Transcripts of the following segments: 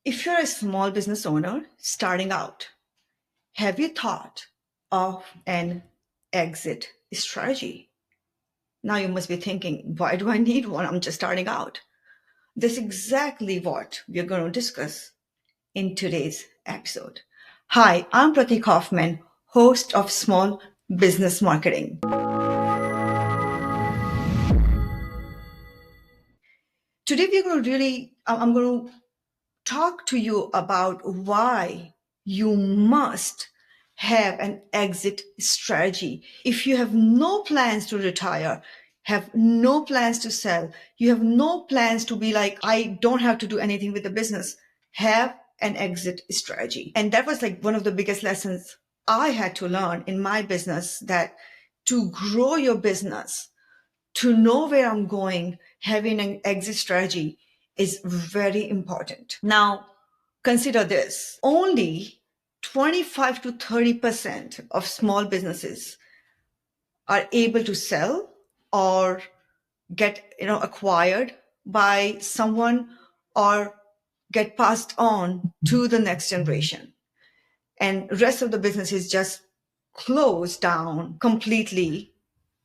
If you're a small business owner starting out, have you thought of an exit strategy? Now you must be thinking, why do I need one? I'm just starting out. That's exactly what we're going to discuss in today's episode. Hi, I'm Prati Kaufman, host of Small Business Marketing. Today I'm going to talk to you about why you must have an exit strategy. If you have no plans to retire, have no plans to sell, you have no plans to be like, I don't have to do anything with the business, have an exit strategy. And that was like one of the biggest lessons I had to learn in my business, that to grow your business, to know where I'm going, having an exit strategy is very important. Now, consider this. Only 25 to 30% of small businesses are able to sell or get acquired by someone or get passed on to the next generation. And rest of the business is just closed down completely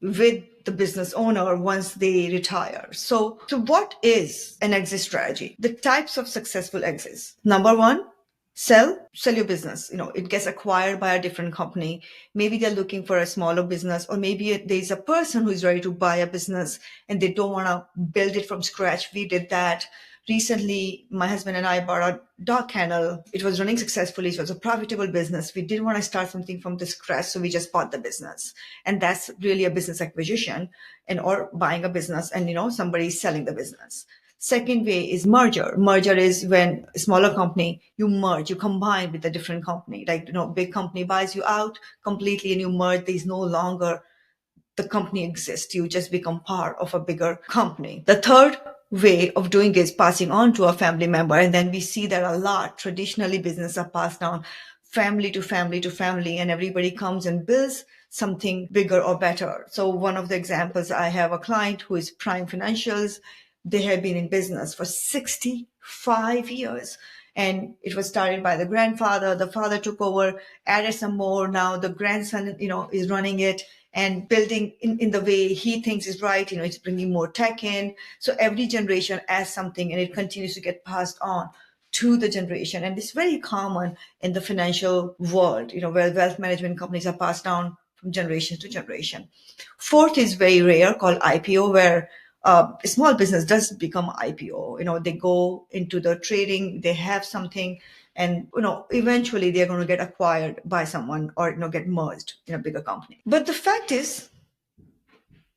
with the business owner once they retire. So what is an exit strategy? The types of successful exits. Number one, sell your business. It gets acquired by a different company. Maybe they're looking for a smaller business, or maybe there's a person who's ready to buy a business and they don't want to build it from scratch. We did that. Recently, my husband and I bought a dog kennel. It was running successfully. It was a profitable business. We didn't want to start something from the scratch, so we just bought the business. And that's really a business acquisition, or buying a business and somebody's selling the business. Second way is merger. Merger is when a smaller company, you merge, you combine with a different company. Like, big company buys you out completely and you merge. There's no longer the company exists. You just become part of a bigger company. The third way of doing is passing on to a family member. And then we see that a lot. Traditionally, business are passed down family to family to family, and everybody comes and builds something bigger or better. So one of the examples, I have a client who is Prime Financials. They have been in business for 65 years. And it was started by the grandfather. The father took over, added some more. Now the grandson, is running it and building in the way he thinks is right. It's bringing more tech in. So every generation adds something and it continues to get passed on to the generation. And it's very common in the financial world, where wealth management companies are passed down from generation to generation. Fourth is very rare, called IPO, where a small business does become IPO. They go into the trading, they have something, and eventually they're going to get acquired by someone or get merged in a bigger company. But the fact is,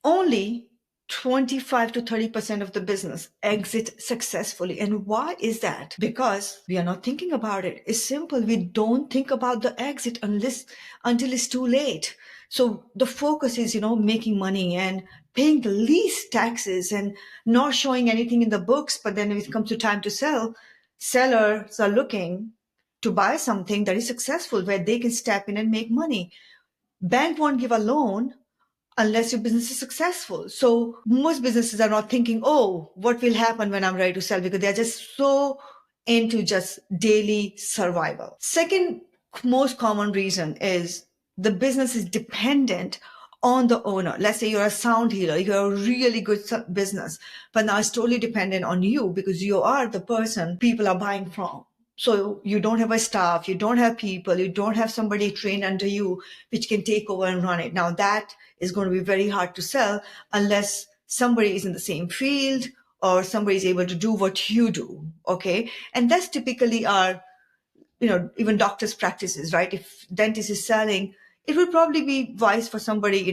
only 25 to 30% of the business exit successfully. And why is that? Because we are not thinking about it. It's simple. We don't think about the exit until it's too late. So the focus is, making money and paying the least taxes and not showing anything in the books. But then when it comes to time to sell, sellers are looking to buy something that is successful, where they can step in and make money. Bank won't give a loan unless your business is successful. So most businesses are not thinking, oh, what will happen when I'm ready to sell? Because they're just so into just daily survival. Second most common reason is the business is dependent on the owner. Let's say you're a sound healer, you're a really good business, but now it's totally dependent on you because you are the person people are buying from. So you don't have a staff, you don't have people, you don't have somebody trained under you which can take over and run it. Now that is going to be very hard to sell unless somebody is in the same field or somebody is able to do what you do. Okay. And that's typically our, even doctors' practices, right? If dentist is selling, it would probably be wise for somebody,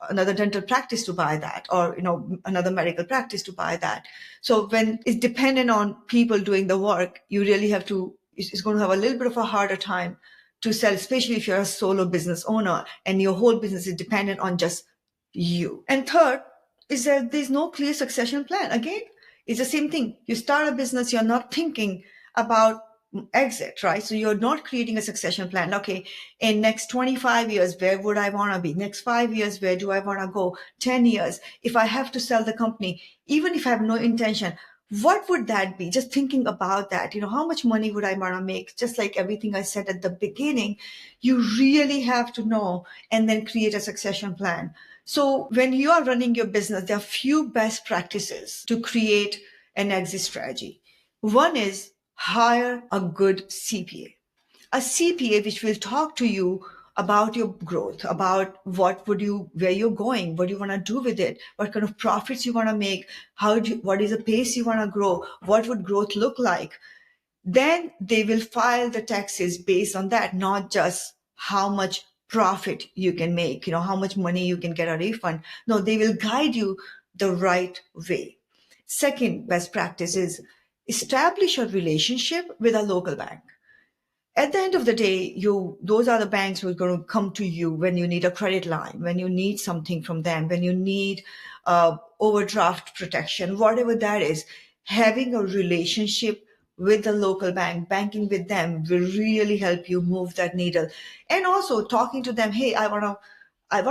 another dental practice to buy that, or another medical practice to buy that. So when it's dependent on people doing the work, you really have to, it's going to have a little bit of a harder time to sell, especially if you're a solo business owner and your whole business is dependent on just you. And third is that there's no clear succession plan. Again, it's the same thing. You start a business, you're not thinking about exit, right? So you're not creating a succession plan. Okay, in next 25 years, where would I want to be? Next 5 years, where do I want to go? 10 years, if I have to sell the company, even if I have no intention, what would that be? Just thinking about that, how much money would I want to make? Just like everything I said at the beginning, you really have to know and then create a succession plan. So when you are running your business, there are few best practices to create an exit strategy. One is hire a good CPA, a CPA which will talk to you about your growth, about where you're going, what you want to do with it, what kind of profits you want to make, what is the pace you want to grow, what would growth look like. Then they will file the taxes based on that, not just how much profit you can make, how much money you can get a refund. No, they will guide you the right way. Second best practice is establish a relationship with a local bank. At the end of the day, those are the banks who are going to come to you when you need a credit line, when you need something from them, when you need overdraft protection, whatever that is. Having a relationship with the local bank, banking with them will really help you move that needle. And also talking to them, hey, I want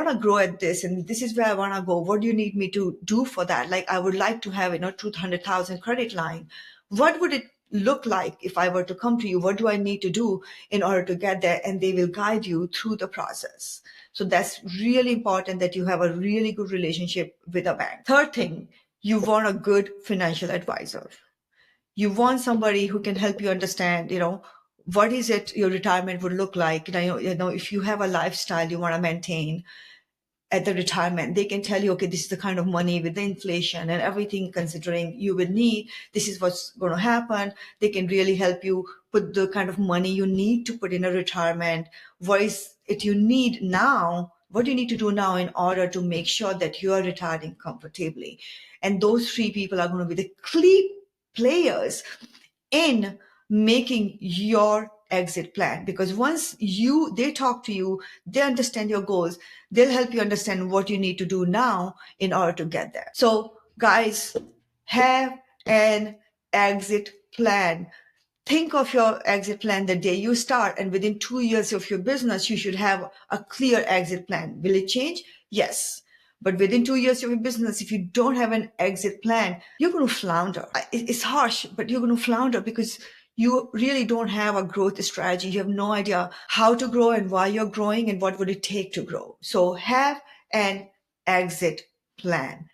to grow at this, and this is where I want to go. What do you need me to do for that? Like, I would like to have, 200,000 credit line. What would it look like if I were to come to you? What do I need to do in order to get there? And they will guide you through the process. So that's really important, that you have a really good relationship with a bank. Third thing, you want a good financial advisor. You want somebody who can help you understand, what is it your retirement would look like. If you have a lifestyle you want to maintain at the retirement, they can tell you, okay, this is the kind of money with the inflation and everything considering you will need. This is what's going to happen. They can really help you put the kind of money you need to put in a retirement. What is it you need now? What do you need to do now in order to make sure that you are retiring comfortably? And those three people are going to be the key players in making your exit plan, because once they talk to you, they understand your goals, they'll help you understand what you need to do now in order to get there. So guys, have an exit plan. Think of your exit plan the day you start, and within 2 years of your business, you should have a clear exit plan. Will it change? Yes. But within 2 years of your business, if you don't have an exit plan, you're going to flounder. It's harsh, but you're going to flounder because you really don't have a growth strategy. You have no idea how to grow and why you're growing and what would it take to grow. So have an exit plan.